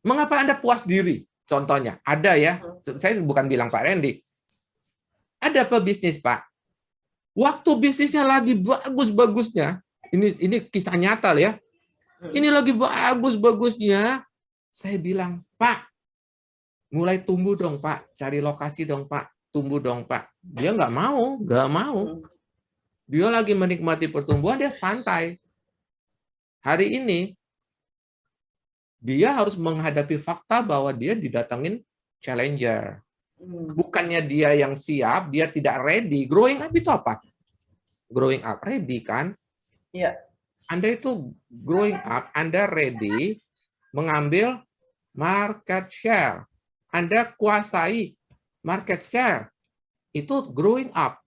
Mengapa Anda puas diri? Contohnya, ada ya, saya bukan bilang Pak Randy, ada pebisnis Pak, waktu bisnisnya lagi bagus-bagusnya, ini kisah nyata ya, ini lagi bagus-bagusnya, saya bilang, Pak, mulai tumbuh dong Pak, cari lokasi dong Pak, tumbuh dong Pak. Dia nggak mau. Dia lagi menikmati pertumbuhan, dia santai. Hari ini, dia harus menghadapi fakta bahwa dia didatengin challenger. Bukannya dia yang siap, dia tidak ready. Growing up itu apa? Growing up, ready kan? Iya. Anda itu growing up, Anda ready mengambil market share. Anda kuasai market share. Itu growing up.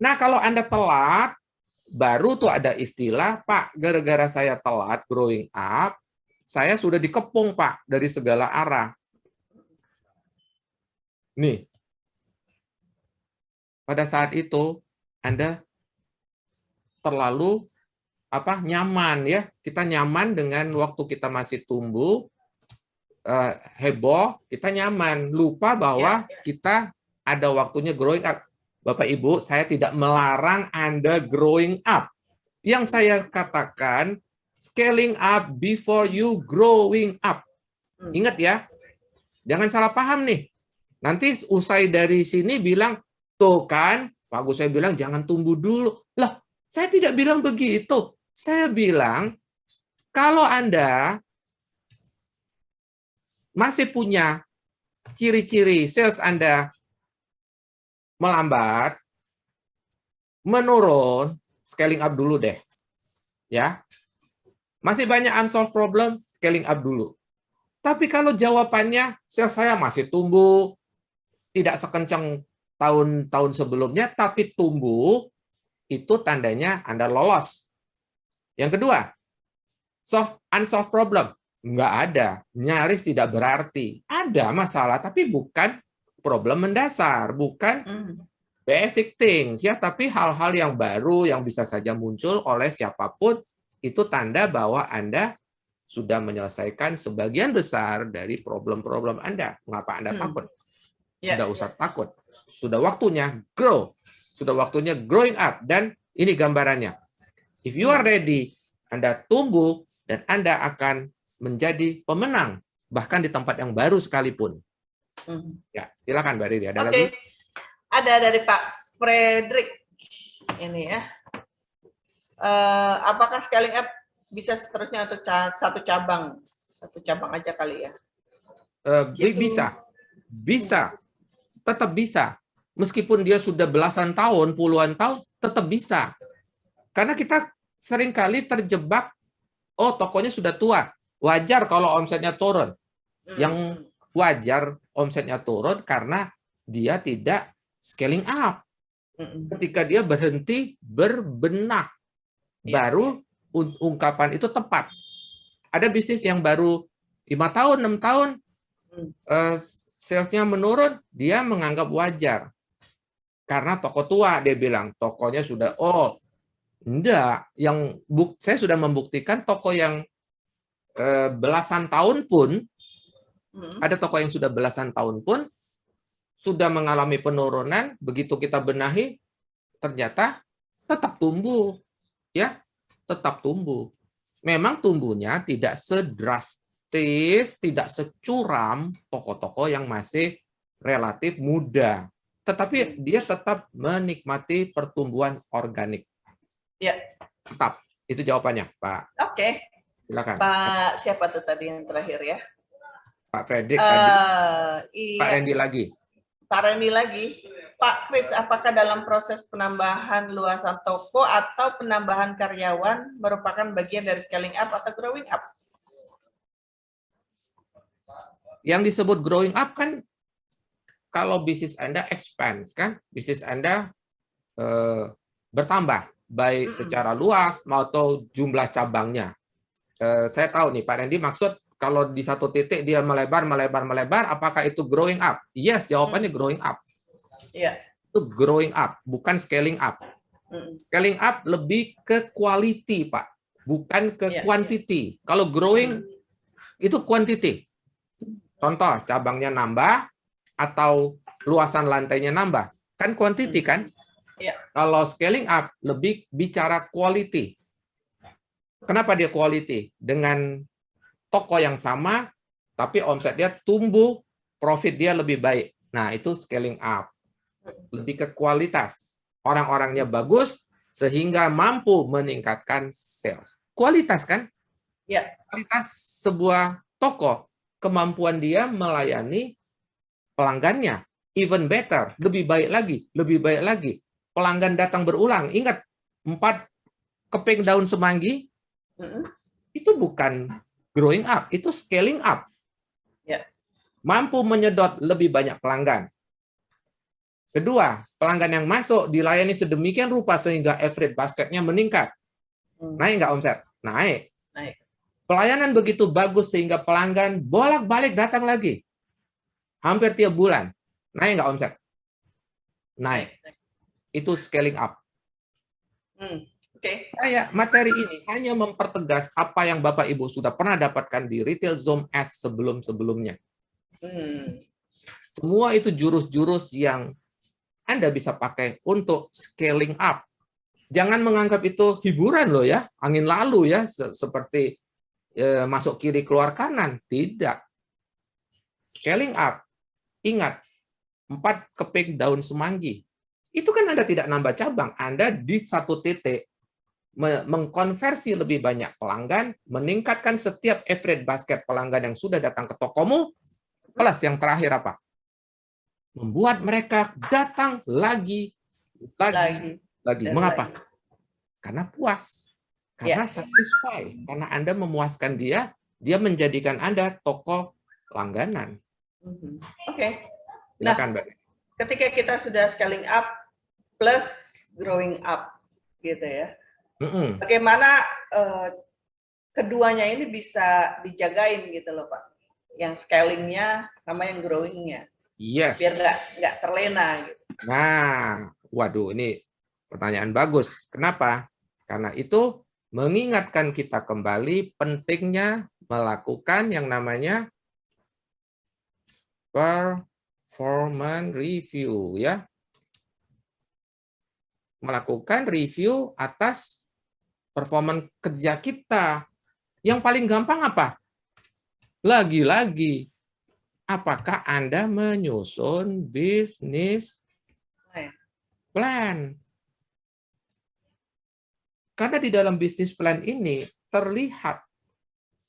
Nah, kalau Anda telat, baru tuh ada istilah, Pak, gara-gara saya telat growing up, saya sudah dikepung, Pak, dari segala arah. Nih, pada saat itu Anda terlalu nyaman ya. Kita nyaman dengan waktu kita masih tumbuh, heboh, kita nyaman, lupa bahwa kita ada waktunya growing up. Bapak Ibu, saya tidak melarang Anda growing up. Yang saya katakan, scaling up before you growing up. Ingat ya, jangan salah paham nih. Nanti usai dari sini bilang, tuh kan, Pak Gus saya bilang jangan tumbuh dulu. Lah, saya tidak bilang begitu. Saya bilang, kalau Anda masih punya ciri-ciri sales Anda melambat, menurun, scaling up dulu deh. Ya. Masih banyak unsolved problem, scaling up dulu. Tapi kalau jawabannya, sales saya masih tumbuh, tidak sekencang tahun-tahun sebelumnya, tapi tumbuh, itu tandanya Anda lolos. Yang kedua, unsolved problem. Nggak ada, nyaris tidak berarti. Ada masalah, tapi bukan problem mendasar, bukan basic things, ya, tapi hal-hal yang baru yang bisa saja muncul oleh siapapun, itu tanda bahwa Anda sudah menyelesaikan sebagian besar dari problem-problem Anda. Mengapa Anda takut? Tidak usah takut. Sudah waktunya grow. Sudah waktunya growing up. Dan ini gambarannya. If you are ready, Anda tumbuh, dan Anda akan menjadi pemenang, bahkan di tempat yang baru sekalipun. Ya, silakan Mbak Riri. Ada lagi? Ada dari Pak Frederick. Ini ya. Apakah scaling up bisa seterusnya untuk satu cabang? Satu cabang aja kali ya? Bisa. Tetap bisa. Meskipun dia sudah belasan tahun, puluhan tahun, tetap bisa. Karena kita seringkali terjebak, oh tokonya sudah tua, wajar kalau omsetnya turun. Yang wajar omsetnya turun karena dia tidak scaling up. Ketika dia berhenti berbenah, baru ungkapan itu tepat. Ada bisnis yang baru 5 tahun, 6 tahun, salesnya menurun, dia menganggap wajar. Karena toko tua, dia bilang, tokonya sudah old. Enggak, saya sudah membuktikan toko yang belasan tahun pun, ada toko yang sudah belasan tahun pun, sudah mengalami penurunan, begitu kita benahi, ternyata tetap tumbuh. Ya, tetap tumbuh. Memang tumbuhnya tidak sedrastis, tidak securam toko-toko yang masih relatif muda. Tetapi dia tetap menikmati pertumbuhan organik. Ya. Tetap. Itu jawabannya, Pak. Oke. Silakan. Pak, siapa tuh tadi yang terakhir ya? Pak Frederick tadi. Iya. Pak Randy lagi. Pak Randy lagi. Pak Kris, apakah dalam proses penambahan luasan toko atau penambahan karyawan merupakan bagian dari scaling up atau growing up? Yang disebut growing up kan kalau bisnis Anda expand, kan? Bisnis Anda bertambah, baik secara luas maupun jumlah cabangnya. Saya tahu nih, Pak Randy maksud kalau di satu titik dia melebar, apakah itu growing up? Yes, jawabannya growing up. Iya. Itu growing up, bukan scaling up. Scaling up lebih ke quality, Pak, bukan ke quantity. Kalau growing itu quantity. Contoh, cabangnya nambah atau luasan lantainya nambah. Kan quantity kan? Iya. Kalau scaling up lebih bicara quality. Kenapa dia quality? Dengan toko yang sama, tapi omset dia tumbuh, profit dia lebih baik. Nah, itu scaling up. Lebih ke kualitas. Orang-orangnya bagus, sehingga mampu meningkatkan sales. Kualitas kan? Ya. Kualitas sebuah toko, kemampuan dia melayani pelanggannya. Even better, lebih baik lagi, lebih baik lagi. Pelanggan datang berulang. Ingat, 4 keping daun semanggi, itu bukan growing up, itu scaling up. Ya. Mampu menyedot lebih banyak pelanggan. Kedua, pelanggan yang masuk dilayani sedemikian rupa sehingga average basketnya meningkat. Naik nggak omset? Naik. Naik. Pelayanan begitu bagus sehingga pelanggan bolak-balik datang lagi. Hampir tiap bulan. Naik nggak omset? Naik. Itu scaling up. Oke. Saya materi ini hanya mempertegas apa yang Bapak Ibu sudah pernah dapatkan di Retail Zone S sebelum-sebelumnya. Semua itu jurus-jurus yang Anda bisa pakai untuk scaling up. Jangan menganggap itu hiburan loh ya, angin lalu ya, seperti masuk kiri keluar kanan. Tidak. Scaling up. Ingat, 4 keping daun semanggi. Itu kan Anda tidak nambah cabang. Anda di satu titik mengkonversi lebih banyak pelanggan, meningkatkan setiap average basket pelanggan yang sudah datang ke tokomu, plus yang terakhir apa? Membuat mereka datang lagi. Mengapa? Karena puas. Karena satisfy. Karena Anda memuaskan dia, dia menjadikan Anda toko langganan. Oke. Silakan, Mbak. Ketika kita sudah scaling up plus growing up, gitu ya. Bagaimana keduanya ini bisa dijagain gitu loh Pak, yang scalingnya sama yang growingnya, yes, biar nggak terlena. Gitu. Nah, waduh ini pertanyaan bagus. Kenapa? Karena itu mengingatkan kita kembali pentingnya melakukan yang namanya performance review ya. Melakukan review atas performance kerja kita. Yang paling gampang apa? Lagi-lagi, apakah Anda menyusun bisnis plan? Karena di dalam bisnis plan ini terlihat,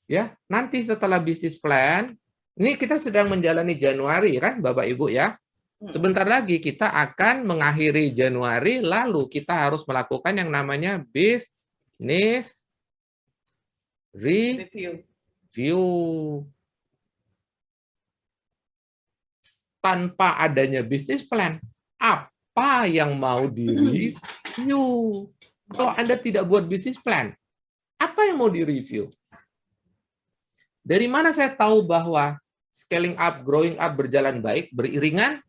ya nanti setelah bisnis plan, ini kita sedang menjalani Januari kan Bapak Ibu ya. Sebentar lagi kita akan mengakhiri Januari, lalu kita harus melakukan yang namanya bisnis review. Tanpa adanya bisnis plan, apa yang mau direview? Kalau Anda tidak buat bisnis plan, apa yang mau direview? Dari mana saya tahu bahwa scaling up, growing up berjalan baik, beriringan?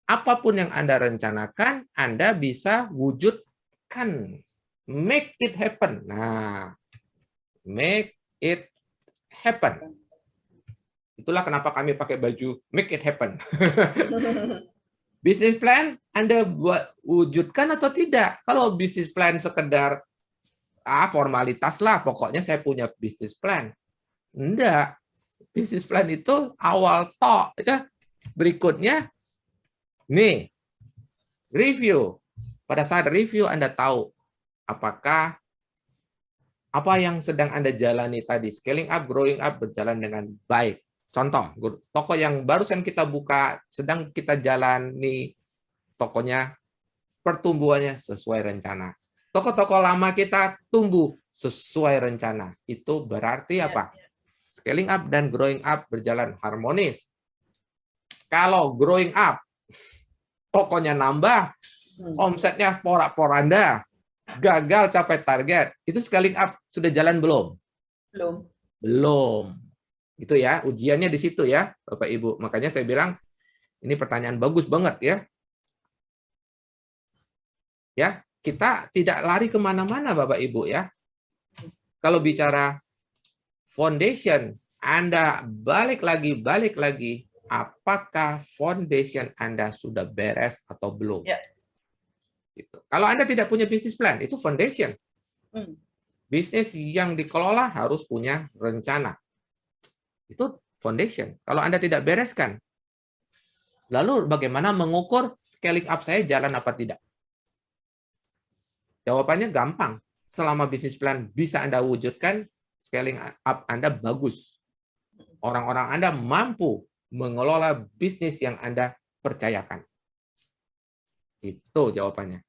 Apapun yang Anda rencanakan, Anda bisa wujudkan. Make it happen. Nah, make it happen. Itulah kenapa kami pakai baju make it happen. Bisnis plan Anda buat wujudkan atau tidak? Kalau bisnis plan sekedar formalitas lah, pokoknya saya punya bisnis plan. Enggak. Bisnis plan itu awal tok ya. Berikutnya nih, review. Pada saat review Anda tahu apakah apa yang sedang Anda jalani tadi, scaling up, growing up berjalan dengan baik. Contoh, toko yang barusan kita buka, sedang kita jalani tokonya, pertumbuhannya sesuai rencana. Toko-toko lama kita tumbuh sesuai rencana. Itu berarti apa? Scaling up dan growing up berjalan harmonis. Kalau growing up, tokonya nambah, omsetnya porak-poranda, gagal capai target, itu scaling up sudah jalan belum? Belum. Itu ya, ujiannya di situ ya, Bapak Ibu. Makanya saya bilang, ini pertanyaan bagus banget ya. Ya, kita tidak lari kemana-mana Bapak Ibu ya. Kalau bicara foundation Anda balik lagi, apakah foundation Anda sudah beres atau belum? Ya. Gitu. Kalau Anda tidak punya bisnis plan, itu foundation. Bisnis yang dikelola harus punya rencana. Itu foundation. Kalau Anda tidak bereskan, lalu bagaimana mengukur scaling up saya jalan apa tidak? Jawabannya gampang. Selama bisnis plan bisa Anda wujudkan, scaling up Anda bagus. Orang-orang Anda mampu mengelola bisnis yang Anda percayakan. Itu jawabannya.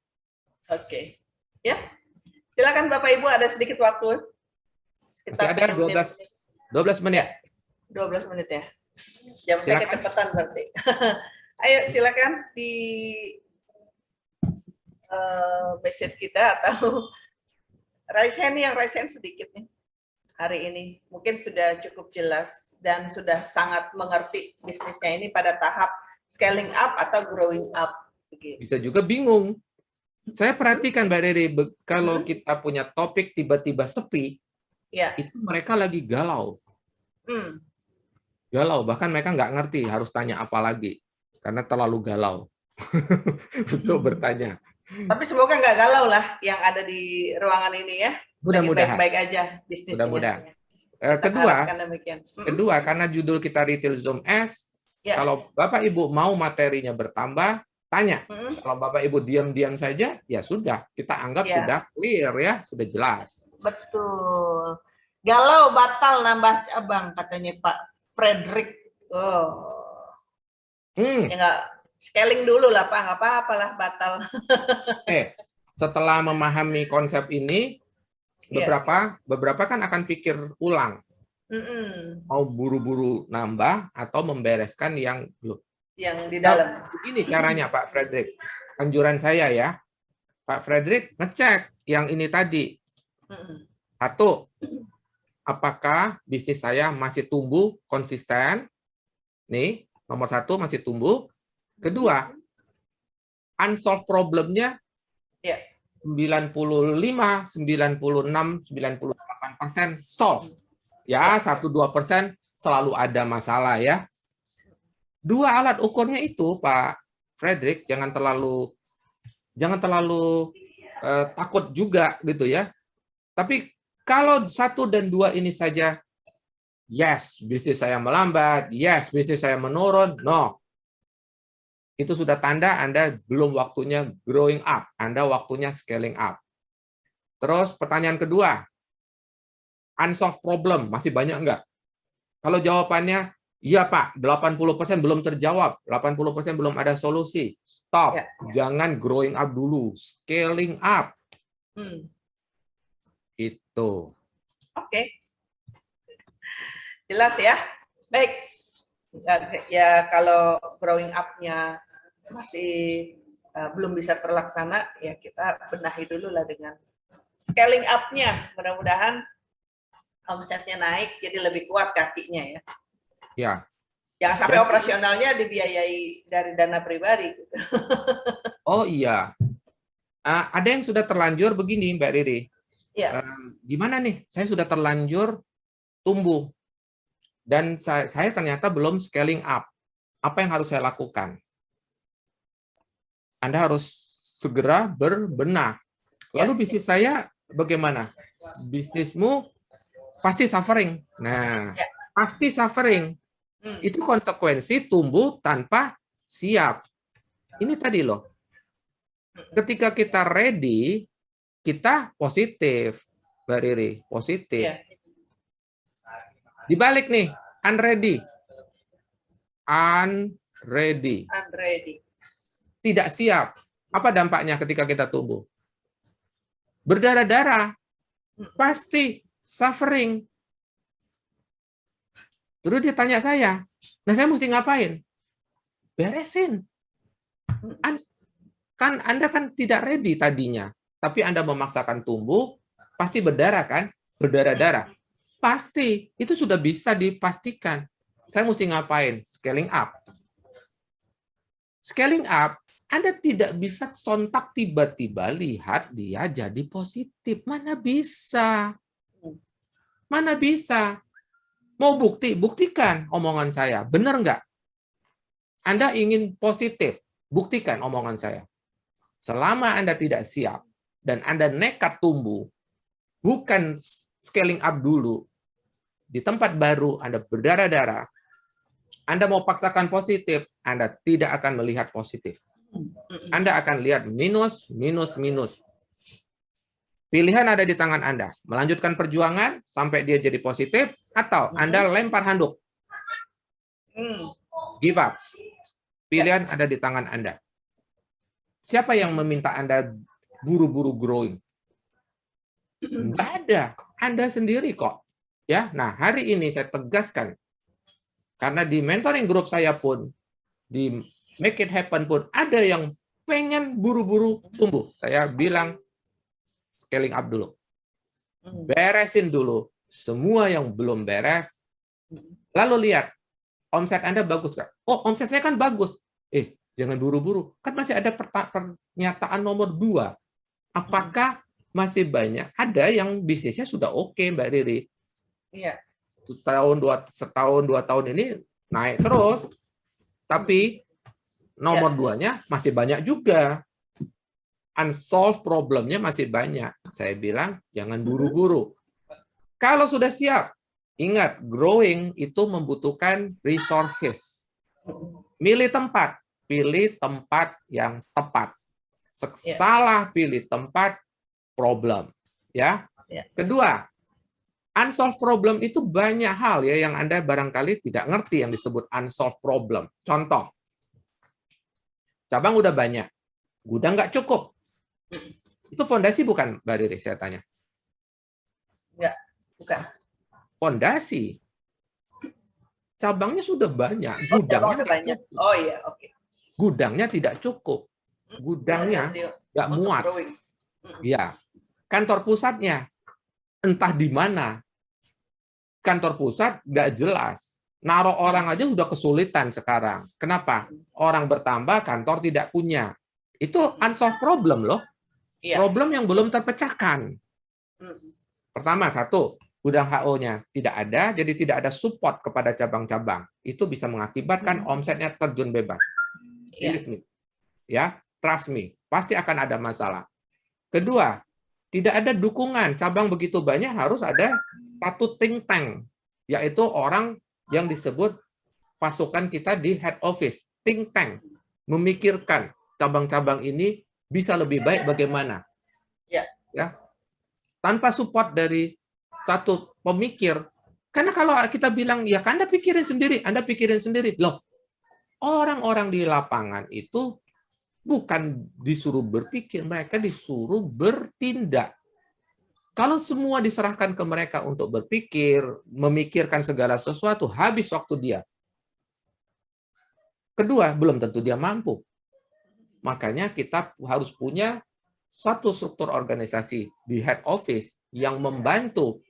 Oke. Ya. Silakan Bapak Ibu, ada sedikit waktu. Masih ada 12 menit. 12 menit ya. Jam saya Silakan. kecepatan berarti. Ayo silakan di message kita atau raise hand, yang raise hand sedikit nih hari ini. Mungkin sudah cukup jelas dan sudah sangat mengerti bisnisnya ini pada tahap scaling up atau growing up. Begitu. Bisa juga bingung. Saya perhatikan Mbak Riri, kalau kita punya topik tiba-tiba sepi, Ya. itu mereka lagi galau. Galau, bahkan mereka nggak ngerti harus tanya apa lagi. Karena terlalu galau untuk bertanya. Tapi semoga nggak galau lah yang ada di ruangan ini ya. Mudah-mudahan. Baik-baik aja bisnisnya. Mudah-mudahan. Kedua, karena judul kita Retail Zoom S, ya. Kalau Bapak Ibu mau materinya bertambah, tanya. Kalau Bapak Ibu diam-diam saja, ya sudah. Kita anggap sudah clear ya, sudah jelas. Betul. Galau batal nambah cabang, katanya Pak Frederick. Ya nggak, scaling dulu lah Pak, nggak apa-apa lah batal. Setelah memahami konsep ini, beberapa kan akan pikir ulang. Mau buru-buru nambah atau membereskan yang belum. Yang di dalam. Begini caranya Pak Frederick. Anjuran saya ya. Pak Frederick ngecek yang ini tadi. Satu, apakah bisnis saya masih tumbuh konsisten? Nih, nomor satu masih tumbuh. Kedua, unsolved problemnya 95, 96, 98% solve. Ya, 1-2% selalu ada masalah ya. Dua alat ukurnya itu, Pak Frederick, jangan terlalu takut juga gitu ya. Tapi kalau 1 dan 2 ini saja, yes, bisnis saya melambat, yes, bisnis saya menurun, no. Itu sudah tanda Anda belum waktunya growing up, Anda waktunya scaling up. Terus pertanyaan kedua, unsolved problem, masih banyak enggak? Kalau jawabannya, iya Pak, 80% belum terjawab, 80% belum ada solusi. Stop, jangan growing up dulu, scaling up. Itu. Oke. Jelas ya? Baik. Ya kalau growing up-nya masih belum bisa terlaksana, ya kita benahi dulu lah dengan scaling up-nya. Mudah-mudahan omsetnya naik, jadi lebih kuat kakinya ya. Ya. Jangan sampai operasionalnya dibiayai dari dana pribadi. Gitu. Oh iya. Ada yang sudah terlanjur begini, Mbak Riri. Ya. Gimana nih? Saya sudah terlanjur tumbuh. Dan saya ternyata belum scaling up. Apa yang harus saya lakukan? Anda harus segera berbenah. Lalu bisnis saya bagaimana? Bisnismu pasti suffering. Nah, pasti suffering. Itu konsekuensi tumbuh tanpa siap. Ini tadi loh. Ketika kita ready, kita positif, Mbak Riri, positif. Dibalik nih, unready. Unready. Tidak siap. Apa dampaknya ketika kita tumbuh? Berdarah-darah. Pasti suffering. Terus dia tanya saya, nah saya mesti ngapain? Beresin. Kan Anda kan tidak ready tadinya, tapi Anda memaksakan tumbuh, pasti berdarah kan? Berdarah-darah. Pasti, itu sudah bisa dipastikan. Saya mesti ngapain? Scaling up. Scaling up, Anda tidak bisa sontak tiba-tiba lihat dia jadi positif. Mana bisa? Mana bisa? Mau bukti, buktikan omongan saya. Benar nggak? Anda ingin positif, buktikan omongan saya. Selama Anda tidak siap, dan Anda nekat tumbuh, bukan scaling up dulu, di tempat baru Anda berdarah-darah, Anda mau paksakan positif, Anda tidak akan melihat positif. Anda akan lihat minus, minus, minus. Pilihan ada di tangan Anda. Melanjutkan perjuangan sampai dia jadi positif, atau Anda lempar handuk. Give up. Pilihan ada di tangan Anda. Siapa yang meminta Anda buru-buru growing? Nggak ada. Anda sendiri kok. Ya, nah hari ini saya tegaskan. Karena di mentoring group saya pun, di Make It Happen pun, ada yang pengen buru-buru tumbuh. Saya bilang, scaling up dulu. Beresin dulu semua yang belum beres. Lalu lihat, omset Anda bagus nggak? Oh, omset saya kan bagus. Jangan buru-buru. Kan masih ada pernyataan nomor 2. Apakah masih banyak? Ada yang bisnisnya sudah oke, Mbak Riri. Iya. Setahun, 2 tahun ini naik terus. Tapi nomor 2-nya masih banyak juga. Unsolved problemnya masih banyak. Saya bilang, jangan buru-buru. Kalau sudah siap, ingat, growing itu membutuhkan resources. Pilih tempat yang tepat. Salah pilih tempat, problem. Ya. Kedua, unsolved problem itu banyak hal ya yang Anda barangkali tidak ngerti yang disebut unsolved problem. Contoh, cabang udah banyak, gudang nggak cukup. Itu fondasi bukan, Mbak Riri, saya tanya? Enggak, bukan. Fondasi. Cabangnya sudah banyak, gudangnya nggak cukup. Oh iya, oke. Gudangnya tidak cukup. Gudangnya nggak muat. Ya, kantor pusatnya entah di mana. Kantor pusat nggak jelas. Naruh orang aja udah kesulitan sekarang. Kenapa? Orang bertambah, kantor tidak punya. Itu unsolved problem loh. Problem yang belum terpecahkan. Pertama, satu, gudang HO-nya tidak ada, jadi tidak ada support kepada cabang-cabang. Itu bisa mengakibatkan omsetnya terjun bebas. Believe me. Ya, trust me. Pasti akan ada masalah. Kedua, tidak ada dukungan. Cabang begitu banyak harus ada satu think tank, yaitu orang yang disebut pasukan kita di head office. Think tank. Memikirkan cabang-cabang ini bisa lebih baik bagaimana. Ya. Tanpa support dari satu pemikir, karena kalau kita bilang, ya Anda pikirin sendiri. Loh, orang-orang di lapangan itu bukan disuruh berpikir, mereka disuruh bertindak. Kalau semua diserahkan ke mereka untuk berpikir, memikirkan segala sesuatu, habis waktu dia. Kedua, belum tentu dia mampu. Makanya kita harus punya satu struktur organisasi di head office yang membantu,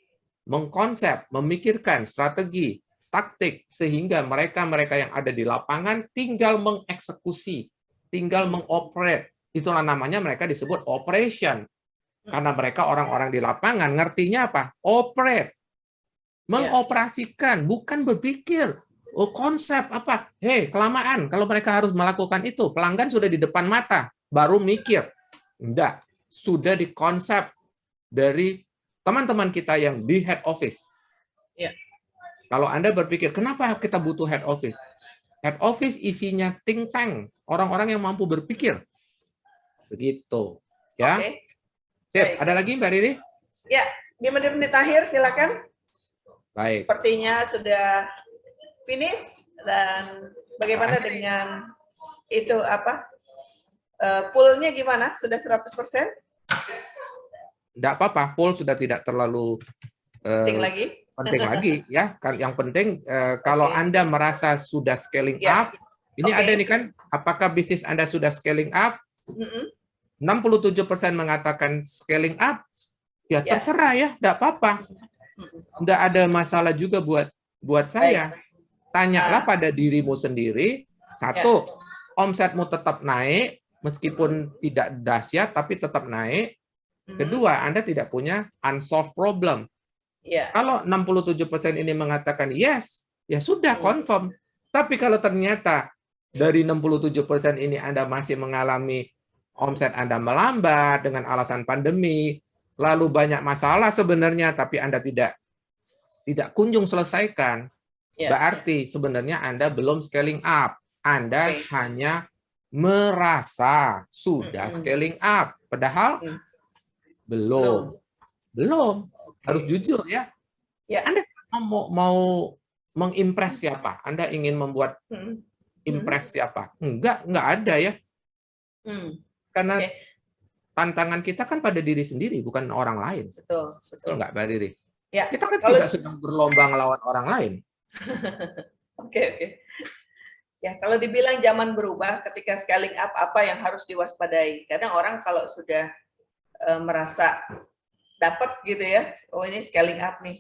mengkonsep, memikirkan strategi, taktik, sehingga mereka-mereka yang ada di lapangan tinggal mengeksekusi, tinggal mengoperate. Itulah namanya mereka disebut operation. Karena mereka orang-orang di lapangan, ngertinya apa? Operate. Mengoperasikan, bukan berpikir. Oh, konsep apa? Kelamaan. Kalau mereka harus melakukan itu, pelanggan sudah di depan mata, baru mikir. Enggak. Sudah dikonsep dari teman-teman kita yang di head office. Kalau Anda berpikir, kenapa kita butuh head office? Head office isinya think tank, orang-orang yang mampu berpikir. Begitu. Ya. Sip. Ada lagi, Mbak Riri? Ya, di menit-menit akhir, silakan. Baik. Sepertinya sudah finish, dan bagaimana dengan itu apa? Pool-nya gimana? Sudah 100%? Enggak apa-apa, pool sudah tidak terlalu penting lagi ya. Yang penting kalau Anda merasa sudah scaling up, ini ada nih kan, apakah bisnis Anda sudah scaling up? 67% mengatakan scaling up, ya terserah ya, enggak apa-apa. Enggak ada masalah juga buat saya. Tanyalah pada dirimu sendiri. Satu, omsetmu tetap naik, meskipun tidak dahsyat, tapi tetap naik. Kedua, Anda tidak punya unsolved problem. Ya. Kalau 67% ini mengatakan yes, ya sudah confirm. Tapi kalau ternyata dari 67% ini Anda masih mengalami omset Anda melambat dengan alasan pandemi, lalu banyak masalah sebenarnya, tapi Anda tidak kunjung selesaikan, berarti sebenarnya Anda belum scaling up. Anda hanya merasa sudah scaling up, padahal belum. Harus jujur ya. Anda mau mengimpress siapa? Anda ingin membuat impress siapa? Enggak ada ya. Karena tantangan kita kan pada diri sendiri, bukan orang lain. Betul nggak, Mbak Riri? Ya. Kita kan tidak sedang berlomba ngelawan orang lain. Oke. Ya, kalau dibilang zaman berubah ketika scaling up, apa yang harus diwaspadai? Kadang orang kalau sudah merasa dapat gitu ya, oh ini scaling up nih,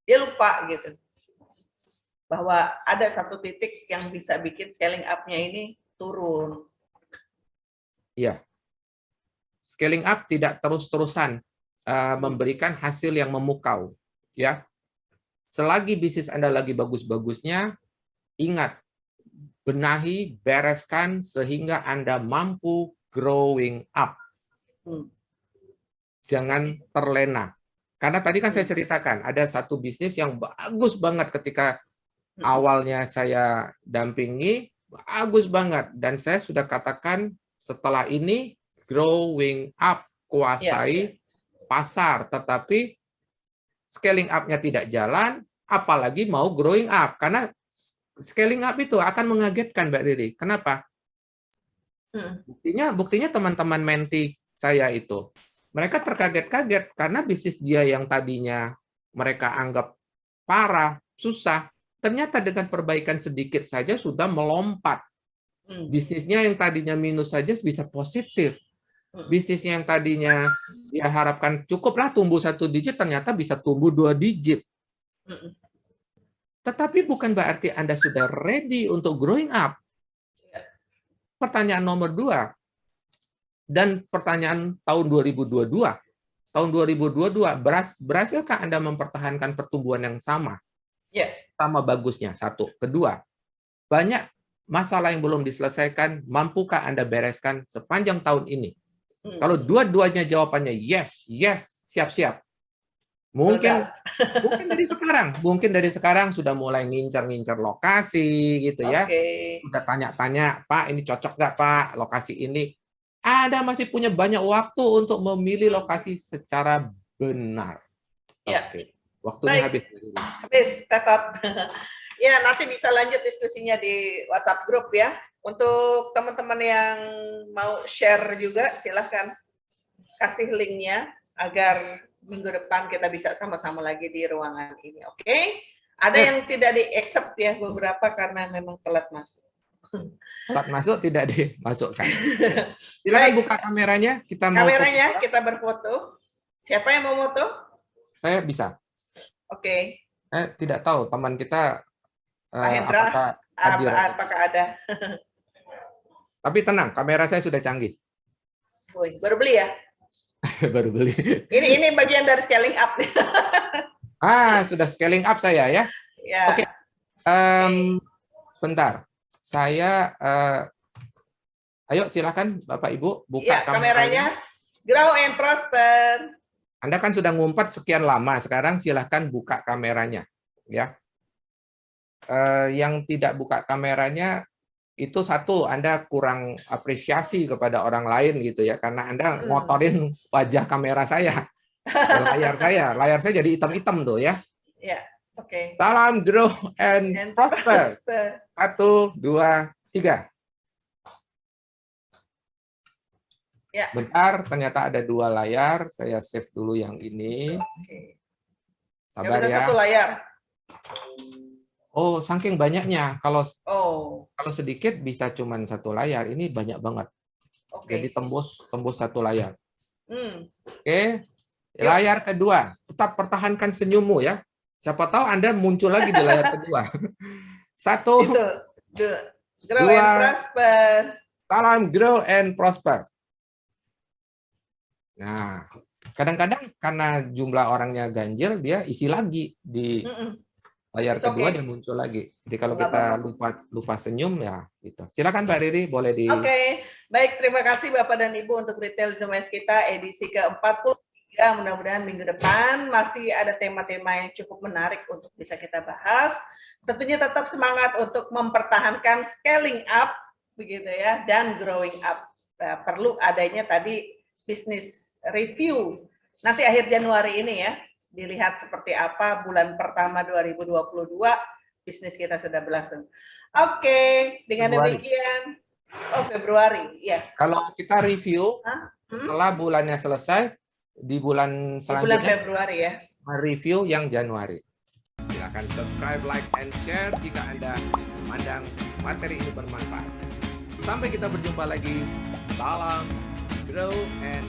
dia lupa gitu bahwa ada satu titik yang bisa bikin scaling up-nya ini turun. Iya, scaling up tidak terus-terusan memberikan hasil yang memukau, ya. Selagi bisnis Anda lagi bagus-bagusnya, ingat, benahi, bereskan sehingga Anda mampu growing up. Jangan terlena. Karena tadi kan saya ceritakan, ada satu bisnis yang bagus banget ketika awalnya saya dampingi, bagus banget. Dan saya sudah katakan setelah ini growing up, kuasai pasar. Tetapi scaling up-nya tidak jalan, apalagi mau growing up. Karena scaling up itu akan mengagetkan, Mbak Riri. Kenapa? Buktinya teman-teman menti saya itu, mereka terkaget-kaget karena bisnis dia yang tadinya mereka anggap parah, susah, ternyata dengan perbaikan sedikit saja sudah melompat. Bisnisnya yang tadinya minus saja bisa positif. Bisnisnya yang tadinya dia harapkan cukuplah tumbuh 1 digit, ternyata bisa tumbuh 2 digit. Tetapi bukan berarti Anda sudah ready untuk growing up. Pertanyaan nomor 2. Dan pertanyaan tahun 2022. Tahun 2022, berhasilkah Anda mempertahankan pertumbuhan yang sama? Sama bagusnya, satu. Kedua, banyak masalah yang belum diselesaikan, mampukah Anda bereskan sepanjang tahun ini? Kalau dua-duanya jawabannya yes, siap-siap. Mungkin dari sekarang sudah mulai ngincar-ngincar lokasi gitu ya. Udah tanya-tanya, Pak, ini cocok nggak Pak, lokasi ini? Anda masih punya banyak waktu untuk memilih lokasi secara benar. Oke. Waktunya habis. Tetot. Ya, nanti bisa lanjut diskusinya di WhatsApp grup ya. Untuk teman-teman yang mau share juga, silahkan kasih linknya agar minggu depan kita bisa sama-sama lagi di ruangan ini. Oke? Ada yang tidak di-accept ya, beberapa karena memang telat masuk. Telat masuk tidak dimasukkan. Silakan buka kameranya, kita mau kameranya, kita berfoto. Siapa yang mau foto? Saya bisa. Oke. Saya tidak tahu teman kita apakah hadir. Apakah ada. Tapi tenang, kamera saya sudah canggih. Baru beli ya? Baru beli. Ini bagian dari scaling up. Sudah scaling up saya ya. Oke. Sebentar. Saya ayo silakan Bapak Ibu buka kameranya. Grow and prosper. Anda kan sudah ngumpat sekian lama, sekarang silakan buka kameranya ya. Yang tidak buka kameranya itu satu, Anda kurang apresiasi kepada orang lain gitu ya, karena Anda ngotorin wajah kamera saya. Layar saya jadi hitam-hitam tuh ya. Oke. Salam grow and prosper. 1, 2, 3. Bentar, ternyata ada 2 layar. Saya save dulu yang ini. Sabar ya. 1 layar. Oh, saking banyaknya. Kalau sedikit bisa cuma 1 layar. Ini banyak banget. Jadi tembus 1 layar. Oke. Layar kedua. Tetap pertahankan senyummu ya. Siapa tahu Anda muncul lagi di layar kedua. 1, 2, grow and prosper. Salam grow and prosper. Nah, kadang-kadang karena jumlah orangnya ganjil, dia isi lagi di layar It's kedua, okay. dia muncul lagi. Jadi kalau Nggak kita apa-apa. lupa senyum ya gitu. Silakan Mbak Riri, boleh di. Oke, baik, terima kasih Bapak dan Ibu untuk Retail Zoomers kita edisi ke-43. Mudah-mudahan minggu depan masih ada tema-tema yang cukup menarik untuk bisa kita bahas. Tentunya tetap semangat untuk mempertahankan scaling up begitu ya, dan growing up. Nah, perlu adanya tadi business review nanti akhir Januari ini ya, dilihat seperti apa bulan pertama 2022 bisnis kita sudah berlangsung. Oke, dengan Februari. demikian, Februari, ya. Kalau kita review setelah bulannya selesai, di bulan Di bulan selanjutnya Februari ya. review yang Januari. Silakan subscribe, like, and share jika Anda memandang materi ini bermanfaat. Sampai kita berjumpa lagi. Salam, grow, and